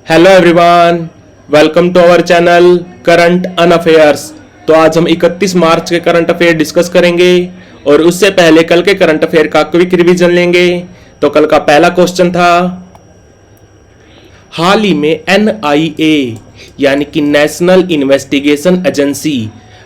Hello everyone, welcome to our channel current on affairs. तो आज हम 31 मार्च के करंट अफेयर डिस्कस करेंगे और उससे पहले कल के करंट अफेयर का क्विक रिवीजन लेंगे। तो कल का पहला क्वेश्चन था, हाल ही में NIA यानी कि नेशनल इन्वेस्टिगेशन एजेंसी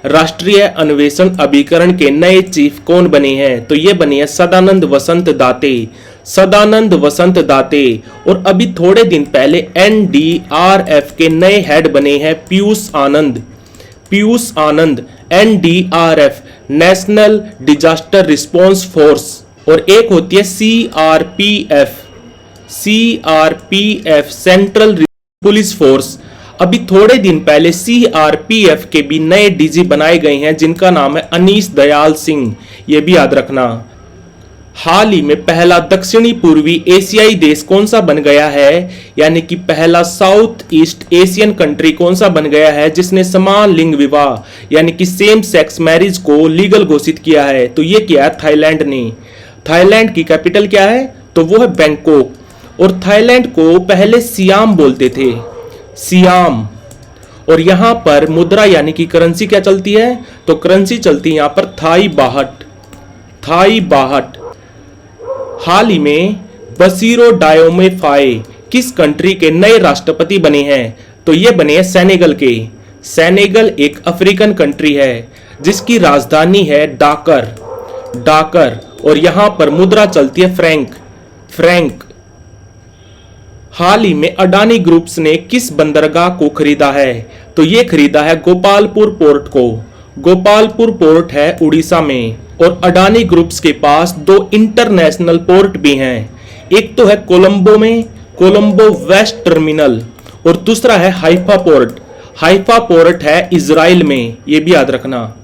राष्ट्रीय अन्वेषण अभिकरण के नए चीफ कौन बने हैं? तो ये बने हैं सदानंद वसंत दाते। सदानंद वसंत दाते। और अभी थोड़े दिन पहले NDRF के नए हेड बने हैं पीयूष आनंद। पीयूष आनंद NDRF national disaster response force. और एक होती है CRPF सेंट्रल पुलिस फोर्स। अभी थोड़े दिन पहले CRPF के भी नए डीजी बनाए गए हैं जिनका नाम है अनीश दयाल सिंह, ये भी याद रखना। हाल ही में पहला दक्षिणी पूर्वी एशियाई देश कौन सा बन गया है, यानी कि पहला साउथ ईस्ट एशियन कंट्री कौन सा बन गया है जिसने समान लिंग विवाह यानी कि सेम सेक्स मैरिज को लीगल घोषित किया है? तो ये किया है थाईलैंड ने। थाईलैंड की कैपिटल क्या है? तो वो है बैंकॉक। और थाईलैंड को पहले सियाम बोलते थे, सियाम। और यहां पर मुद्रा यानी कि करेंसी क्या चलती है? तो करेंसी चलती है यहां पर थाई बाहट। थाई बाहट। हाल ही में बसीरो डायोमे फाए किस कंट्री के नए राष्ट्रपति बने हैं? तो ये बने हैं सेनेगल के। सेनेगल एक अफ्रीकन कंट्री है जिसकी राजधानी है डाकर। डाकर। और यहां पर मुद्रा चलती है फ्रैंक। फ्रैंक। हाल ही में अडानी ग्रुप्स ने किस बंदरगाह को खरीदा है? तो ये खरीदा है गोपालपुर पोर्ट को। गोपालपुर पोर्ट है उड़ीसा में। और अडानी ग्रुप्स के पास दो इंटरनेशनल पोर्ट भी हैं। एक तो है कोलंबो में, कोलंबो वेस्ट टर्मिनल। और दूसरा है हाइफा पोर्ट। हाइफा पोर्ट है इजराइल में, ये भी याद रखना।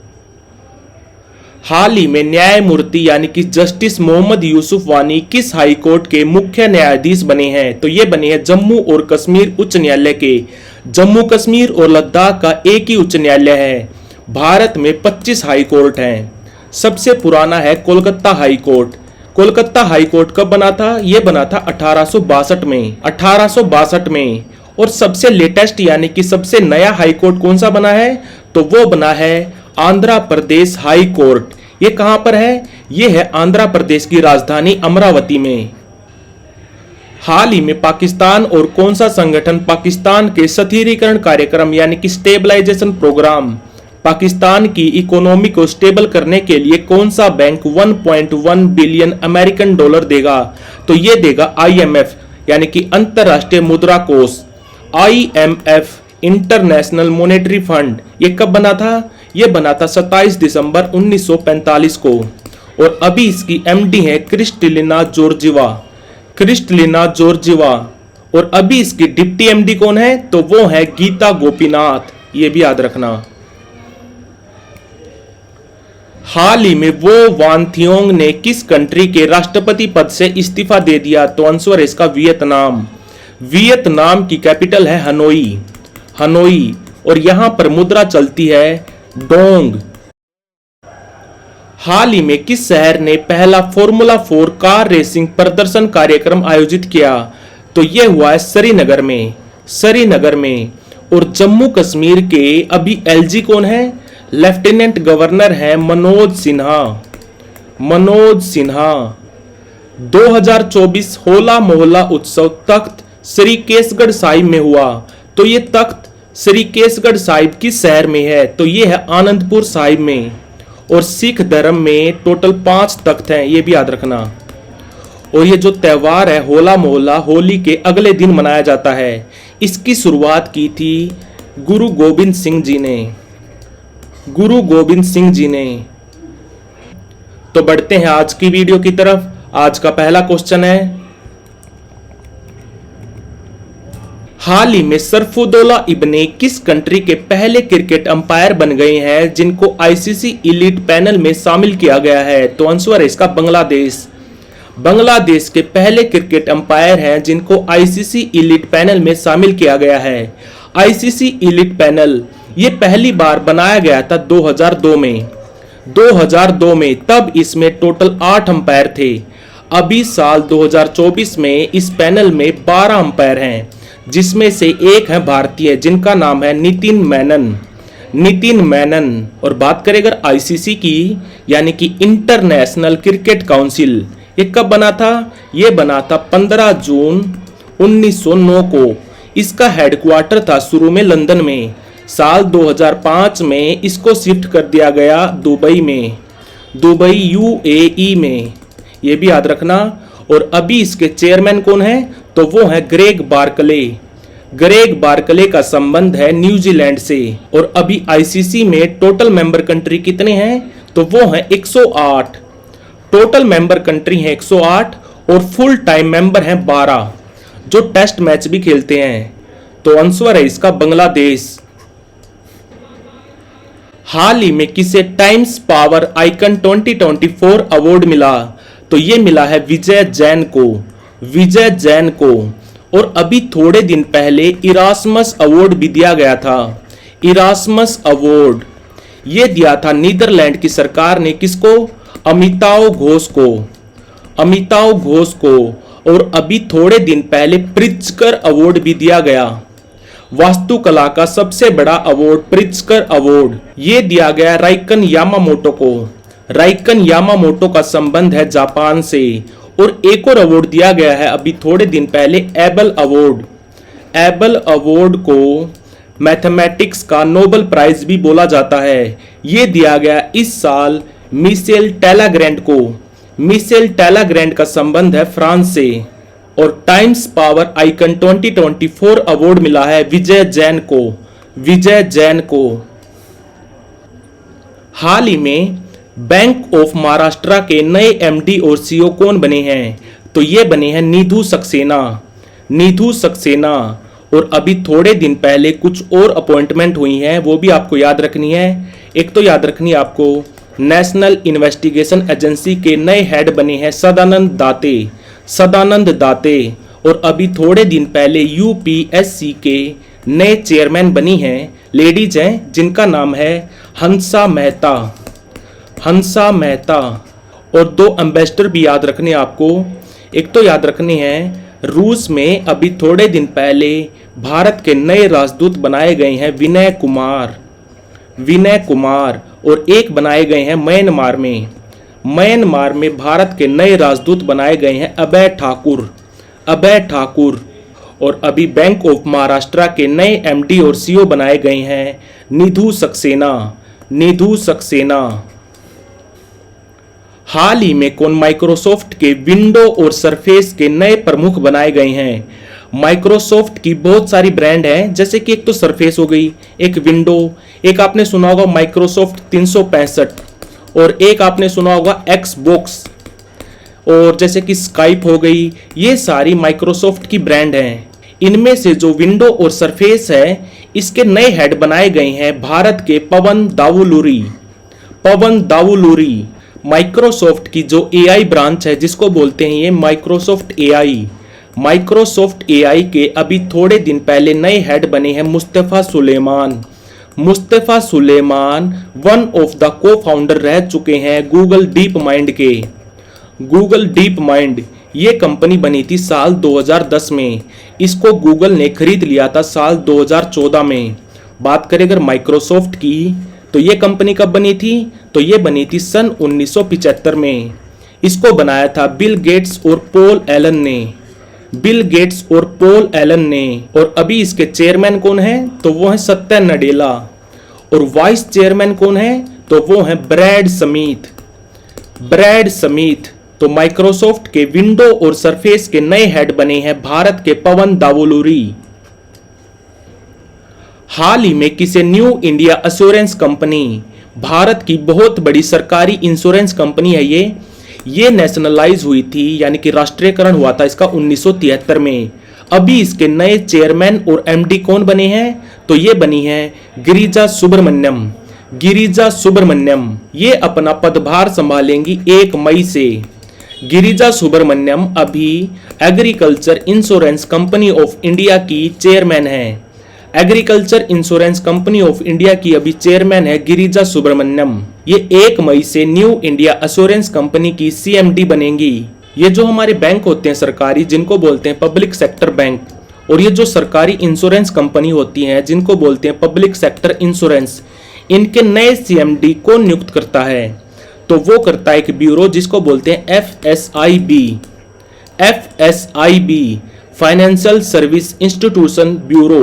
हाल ही में न्यायमूर्ति यानी कि जस्टिस मोहम्मद यूसुफ वानी किस हाई कोर्ट के मुख्य न्यायाधीश बने हैं? तो ये बने हैं जम्मू और कश्मीर उच्च न्यायालय के। जम्मू कश्मीर और लद्दाख का एक ही उच्च न्यायालय है। भारत में 25 हाई कोर्ट हैं। सबसे पुराना है Kolkata high court. Kolkata high court कब बना था? यह बना था 1862 में। 1862 में। और सबसे लेटेस्ट यानी कि सबसे नया हाई कोर्ट कौन सा बना है? तो वो बना है आंध्र प्रदेश हाई कोर्ट। ये कहां पर है? ये है आंध्र प्रदेश की राजधानी अमरावती में। हाल ही में पाकिस्तान और कौन सा संगठन पाकिस्तान के स्थिरीकरण कार्यक्रम यानी कि स्टेबलाइजेशन प्रोग्राम, पाकिस्तान की इकोनॉमी को स्टेबल करने के लिए कौन सा बैंक 1.1 बिलियन अमेरिकन डॉलर देगा? तो ये देगा IMF यानी कि अंतरराष्ट्रीय मुद्रा कोष। IMF international monetary fund. ये कब बना था? ये बना था 27 दिसंबर 1945 को। और अभी इसकी MD है क्रिस्टलिना जॉर्जिवा। Kristalina Georgieva. और अभी इसकी डिप्टी MD कौन है? तो वो है गीता गोपीनाथ, ये भी याद रखना। हाल ही में वो वान थियोंग ने किस कंट्री के राष्ट्रपति पद से इस्तीफा दे दिया? तो आंसर है इसका वियतनाम। वियतनाम की कैपिटल है हनोई। हनोई। और यहां पर मुद्रा चलती है डोंग। हाल ही में किस शहर ने पहला फॉर्मूला 4 कार रेसिंग प्रदर्शन कार्यक्रम आयोजित किया? तो यह हुआ है श्रीनगर में। श्रीनगर में। और जम्मू कश्मीर के अभी LG कौन है? लेफ्टिनेंट गवर्नर है मनोज सिन्हा। मनोज सिन्हा। 2024 होला मोहल्ला उत्सव तख्त श्री केसगढ़ साहिब में हुआ। तो ये तख्त श्री केसगढ़ साहिब किस शहर में है? तो ये है आनंदपुर साहिब में। और सिख धर्म में टोटल 5 तख्त हैं, ये भी याद रखना। और ये जो त्योहार है होला मोहल्ला, होली के अगले दिन मनाया जाता है। इसकी शुरुआत की थी गुरु गोविंद सिंह जी ने। गुरु गोविंद सिंह जी ने। तो बढ़ते हैं आज की वीडियो की तरफ। आज का पहला क्वेश्चन है, हाल ही में सरफुदौला इब्ने किस कंट्री के पहले क्रिकेट अंपायर बन गए हैं जिनको ICC इलीट पैनल में शामिल किया गया है? तो आंसर है इसका बांग्लादेश। बांग्लादेश के पहले क्रिकेट अंपायर हैं जिनको ICC इलीट पैनल में शामिल किया गया है। ICC इलीट पैनल ये पहली बार बनाया गया था 2002 में। 2002 में। तब इसमें टोटल 8 अंपायर थे। अभी साल 2024 में इस पैनल में 12 अंपायर हैं जिसमें से एक है भारतीय जिनका नाम है नितिन मेनन। नितिन मेनन। और बात करें अगर आईसीसी की, यानी कि इंटरनेशनल क्रिकेट काउंसिल, ये कब बना था? ये बना था 15 जून 1909 को। इसका हेडक्वार्टर था शुरू में लंदन में। साल 2005 में इसको शिफ्ट कर दिया गया दुबई में, दुबई यूएई में, ये भी याद रखना। और अभी इसके चेयरमैन कौन है? तो वो है ग्रेग बार्कले। ग्रेग बार्कले का संबंध है न्यूजीलैंड से। और अभी आईसीसी में टोटल मेंबर कंट्री कितने हैं? तो वो है 108। टोटल मेंबर कंट्री है 108 और फुल टाइम मेंबर हैं 12 जो टेस्ट मैच भी खेलते हैं। तो आंसर है इसका बांग्लादेश। हाल ही में किसे टाइम्स पावर आइकन 2024 अवार्ड मिला? तो ये मिला है विजय जैन को। विजय जैन को। और अभी थोड़े दिन पहले इरास्मस अवार्ड भी दिया गया था। इरास्मस अवार्ड ये दिया था नीदरलैंड की सरकार ने। किसको? अमिताव घोष को। अमिताव घोष को। और अभी थोड़े दिन पहले प्रित्जकर अवार्ड भी दिया गया। वास्तुकला का सबसे बड़ा अवार्ड प्रित्जकर अवार्ड ये दिया गया राइकन यामामोटो को। राइकन यामामोटो का संबंध है जापान से। और एक और अवार्ड दिया गया है अभी थोड़े दिन पहले, एबल अवार्ड। एबल अवार्ड को मैथमेटिक्स का नोबेल प्राइज भी बोला जाता है। ये दिया गया इस साल मिशेल टेलाग्रैंड को। मिशेल टेलाग्रैंड का संबंध है फ्रांस से। और टाइम्स पावर आइकन 2024 अवार्ड मिला है विजय जैन को। विजय जैन को। हाल ही में बैंक ऑफ महाराष्ट्र के नए एमडी और सीईओ कौन बने हैं? तो ये बने हैं निधु सक्सेना। निधु सक्सेना। और अभी थोड़े दिन पहले कुछ और अपॉइंटमेंट हुई हैं, वो भी आपको याद रखनी है। एक तो याद रखनी है आपको, नेशनल इन्वेस्टिगेशन एजेंसी के नए हेड बने हैं सदानंद दाते। सदानंद दाते। और अभी थोड़े दिन पहले यूपीएससी के नए चेयरमैन बनी हैं, लेडीज हैं, जिनका नाम है हंसा मेहता। हंसा मेहता। और 2 एम्बेसडर भी याद रखने आपको। एक तो याद रखने हैं, रूस में अभी थोड़े दिन पहले भारत के नए राजदूत बनाए गए हैं विनय कुमार। विनय कुमार। और एक बनाए गए हैं म्यांमार में। म्यांमार में भारत के नए राजदूत बनाए गए हैं अभय ठाकुर। अभय ठाकुर। और अभी बैंक ऑफ महाराष्ट्र के नए एमडी और सीईओ बनाए गए हैं निधु सक्सेना। निधु सक्सेना। हाल ही में कौन माइक्रोसॉफ्ट के विंडो और सरफेस के नए प्रमुख बनाए गए हैं? माइक्रोसॉफ्ट की बहुत सारी ब्रांड हैं, जैसे कि एक तो सरफेस हो गई, एक विंडो, एक आपने सुना होगा माइक्रोसॉफ्ट 365, और एक आपने सुना होगा एक्सबॉक्स, और जैसे कि स्काइप हो गई। ये सारी माइक्रोसॉफ्ट की ब्रांड हैं। इनमें से जो विंडो और सरफेस है, इसके नए हेड बनाए गए हैं भारत के पवन दावुलुरी। पवन दावुलुरी। माइक्रोसॉफ्ट की जो एआई ब्रांच है, जिसको बोलते हैं ये माइक्रोसॉफ्ट एआई। माइक्रोसॉफ्ट एआई के अभी थोड़े दिन पहले नए हेड बने हैं Mustafa Suleyman. Mustafa Suleyman one of the cofounder रह चुके हैं गूगल डीप माइंड के। गूगल डीप माइंड ये कंपनी बनी थी साल 2010 में। इसको गूगल ने खरीद लिया था साल 2014 में। बात करें अगर माइक्रोसॉफ्ट की, तो ये कंपनी कब बनी थी? तो ये बनी थी सन 1975 में। इसको बनाया था बिल गेट्स और पॉल एलन ने। बिल गेट्स और पॉल एलन ने। और अभी इसके चेयरमैन कौन है? तो वो है सत्या नडेला। और वाइस चेयरमैन कौन है? तो वो है ब्रैड स्मिथ। Brad Smith. तो माइक्रोसॉफ्ट के विंडो और सरफेस के नए हेड बने हैं भारत के पवन दावुलुरी। हाल ही में किसे new India assurance company, Bharat की बहुत बड़ी सरकारी इंश्योरेंस कंपनी है ये नेशनलाइज हुई थी, यानी कि राष्ट्रीयकरण हुआ था इसका 1973 में। अभी इसके नए चेयरमैन और एमडी कौन बने हैं? तो ये बनी है गिरिजा सुब्रमण्यम। गिरिजा सुब्रमण्यम ये अपना पदभार संभालेंगी 1 मई से। गिरिजा सुब्रमण्यम अभी agriculture insurance company of India की चेयरमैन है। Agriculture insurance company of India की अभी चेयरमैन है गिरिजा सुब्रमण्यम। ये 1 मई से न्यू इंडिया एश्योरेंस कंपनी की सीएमडी बनेंगी। ये जो हमारे बैंक होते हैं सरकारी, जिनको बोलते हैं पब्लिक सेक्टर बैंक, और ये जो सरकारी इंश्योरेंस कंपनी होती हैं जिनको बोलते हैं पब्लिक सेक्टर इंश्योरेंस, इनके नए सीएमडी कौन नियुक्त करता है? तो वो करता है एक ब्यूरो जिसको बोलते हैं FSIB. FSIB financial service institution bureau,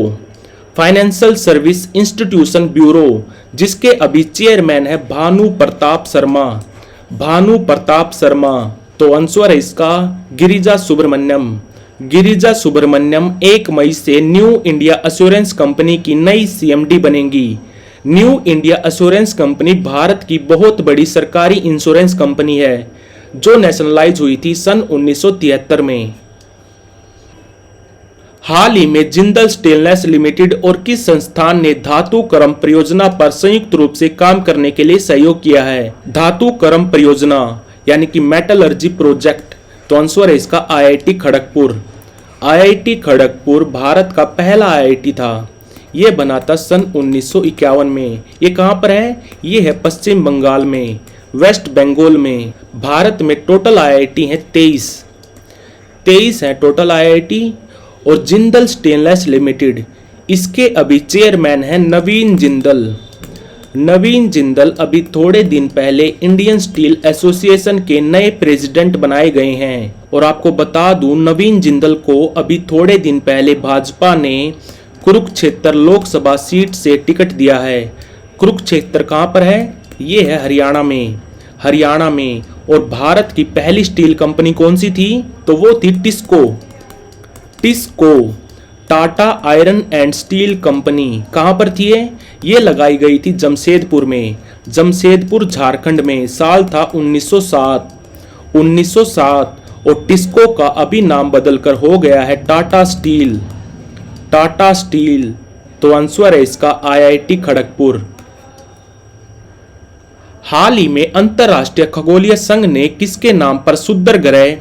financial service institution bureau, जिसके अभी चेयरमैन है भानु प्रताप शर्मा। भानु प्रताप शर्मा। तो आंसर है इसका गिरिजा सुब्रमण्यम। गिरिजा सुब्रमण्यम 1 मई से न्यू इंडिया एश्योरेंस कंपनी की नई सीएमडी बनेंगी। New India assurance company Bharat की बहुत बड़ी सरकारी इंश्योरेंस कंपनी है जो नेशनलाइज हुई थी सन 1973 में। हाल ही में जिंदल स्टेनलेस लिमिटेड और किस संस्थान ने धातु कर्म परियोजना पर संयुक्त रूप से काम करने के लिए सहयोग किया है? धातु कर्म परियोजना यानी कि मेटलर्जी प्रोजेक्ट। तो आंसर है इसका आईआईटी खड़गपुर। आईआईटी खड़गपुर भारत का पहला आईआईटी था। यह बना था सन 1951 में। ये कहाँ पर है? ये है पश्चिम बंगाल में, वेस्ट बंगाल में। भारत में टोटल आईआईटी हैं 23 हैं टोटल आईआईटी। और जिंदल स्टेनलेस लिमिटेड, इसके अभी चेयरमैन हैं नवीन जिंदल। नवीन जिंदल अभी थोड़े दिन पहले इंडियन स्टील एसोसिएशन के नए प्रेसिडेंट बनाए गए हैं। और आपको बता दूं, नवीन जिंदल को अभी थोड़े दिन पहले भाजपा ने कुरुक्षेत्र लोकसभा सीट से टिकट दिया है। कुरुक्षेत्र कहाँ पर है? ये है हरियाणा में। हरियाणा में। और भारत की पहली स्टील कंपनी कौन सी थी? तो वो थी TISCO. TISCO, Tata iron and steel company. कहाँ पर थी ये लगाई गई थी जमशेदपुर में। जमशेदपुर झारखंड में। साल था 1907। और टिस्को का अभी नाम बदलकर हो गया है टाटा स्टील। टाटा स्टील। तो आंसर है इसका आईआईटी खड़गपुर। हाल ही में अंतरराष्ट्रीय खगोलीय संघ ने किसके नाम पर सुंदर ग्रह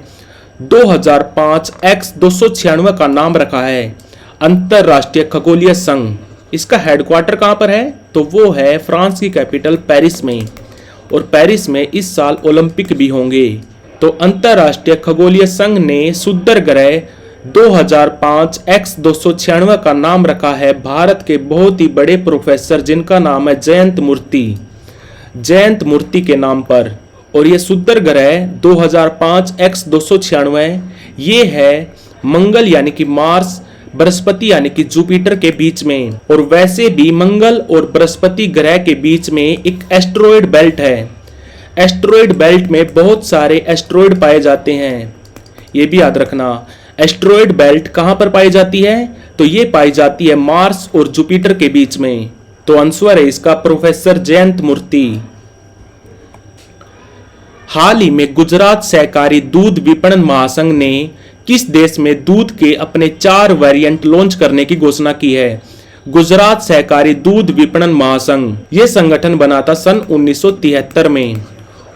2005 X296 का नाम रखा है? अंतरराष्ट्रीय खगोलीय संघ। इसका हेडक्वार्टर कहां पर है? तो वो है फ्रांस की कैपिटल पेरिस में। और पेरिस में इस साल ओलंपिक भी होंगे। तो अंतरराष्ट्रीय खगोलीय संघ ने सुंदर ग्रह 2005 X296 का नाम रखा है भारत के बहुत ही बड़े प्रोफेसर जिनका नाम है जयंत मूर्ति। जयंत मूर्ति के नाम पर। और ये सुंदर ग्रह 2005 X296 ये है मंगल यानी कि मार्स, बृहस्पति यानी कि जुपिटर के बीच में। और वैसे भी मंगल और बृहस्पति ग्रह के बीच में एक एस्टेरॉयड बेल्ट है। एस्टेरॉयड बेल्ट में बहुत सारे एस्टेरॉयड पाए जाते हैं, ये भी याद रखना। एस्टेरॉयड बेल्ट कहां पर पाई जाती है? तो ये पाई जाती है मार्स और जुपिटर के बीच में। तो आंसर है इसका प्रोफेसर जयंत मूर्ति। हाल ही में गुजरात सहकारी दूध विपणन महासंघ ने किस देश में दूध के अपने 4 वेरिएंट लॉन्च करने की घोषणा की है? गुजरात सहकारी दूध विपणन महासंघ। यह संगठन बना था सन 1973 में।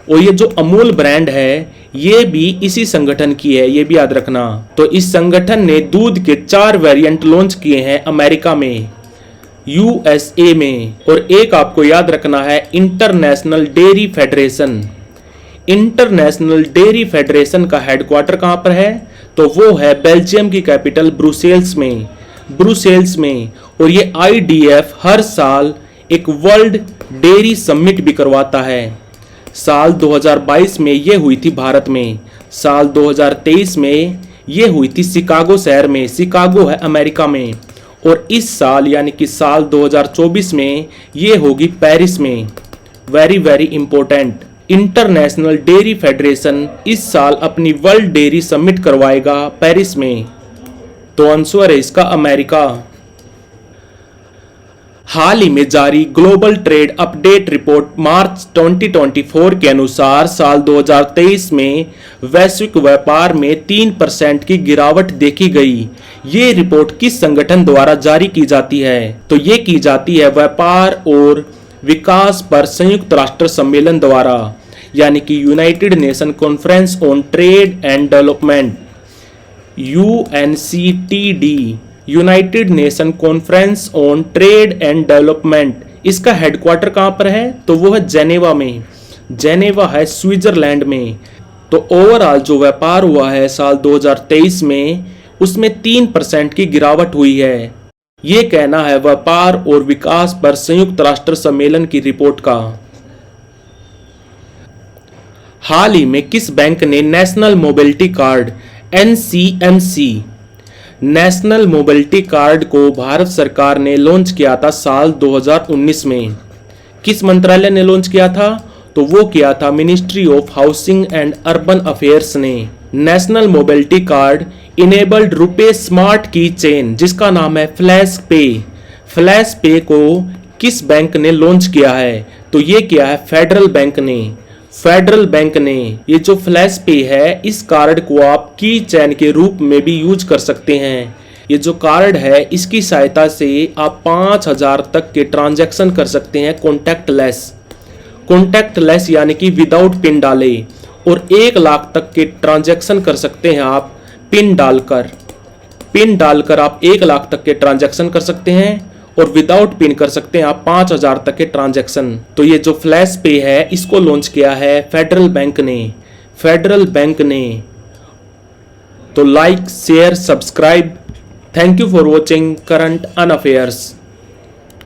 और ये जो अमूल ब्रांड है ये भी इसी संगठन की है, ये भी याद रखना। तो इस संगठन ने दूध के 4 वेरिएंट लॉन्च किए हैं अमेरिका में, यूएसए में। और एक आपको याद रखना है international dairy federation. International dairy federation का हेडक्वार्टर कहां पर है? तो वो है बेल्जियम की कैपिटल ब्रुसेल्स में। ब्रुसेल्स में। और ये आईडीएफ हर साल एक वर्ल्ड डेयरी समिट भी करवाता है। साल 2022 में ये हुई थी भारत में। साल 2023 में ये हुई थी शिकागो शहर में। शिकागो है अमेरिका में। और इस साल यानी कि साल 2024 में ये होगी पेरिस में। Very very important. International dairy federation इस साल अपनी वर्ल्ड डेयरी समिट करवाएगा पेरिस में। तो आंसर है इसका अमेरिका। हाल ही में जारी ग्लोबल ट्रेड अपडेट रिपोर्ट मार्च 2024 के अनुसार साल 2023 में वैश्विक व्यापार में 3% की गिरावट देखी गई। ये रिपोर्ट किस संगठन द्वारा जारी की जाती है? तो ये की जाती है व्यापार और विकास पर संयुक्त राष्ट्र सम्मेलन द्वारा, यानी कि United nation conference on trade and development, UNCTD, United nation conference on trade and development. इसका हेडक्वार्टर कहां पर है? तो वो है जेनेवा में। जेनेवा है स्विट्जरलैंड में। तो ओवरऑल जो व्यापार हुआ है साल 2023 में उसमें 3% की गिरावट हुई है। ये कहना है व्यापार और विकास पर संयुक्त राष्ट्र सम्मेलन की रिपोर्ट का। हाल ही में किस बैंक ने national mobility card NCMC national mobility card को भारत सरकार ने लॉन्च किया था साल 2019 में? किस मंत्रालय ने लॉन्च किया था? तो वो किया था ministry of housing and urban affairs ने। National mobility card enabled RuPay smart की चेन जिसका नाम है फ्लैश पे। फ्लैश पे को किस बैंक ने लॉन्च किया है? तो ये किया है फेडरल बैंक ने। फेडरल बैंक ने ये जो फ्लैश पे है, इस कार्ड को आप की चैन के रूप में भी यूज कर सकते हैं। ये जो कार्ड है, इसकी सहायता से आप 5000 तक के ट्रांजैक्शन कर सकते हैं कॉन्टैक्टलेस यानी कि विदाउट पिन डाले, और 1 लाख तक के ट्रांजैक्शन कर सकते हैं आप पिन डालकर आप 1 लाख तक के ट्रांजैक्शन कर सकते हैं, और विदाउट पिन कर सकते हैं आप 5000 तक के ट्रांजैक्शन। तो ये जो फ्लैश पे है, इसको लॉन्च किया है फेडरल बैंक ने। तो like, share, subscribe. Thank you for watching current on affairs.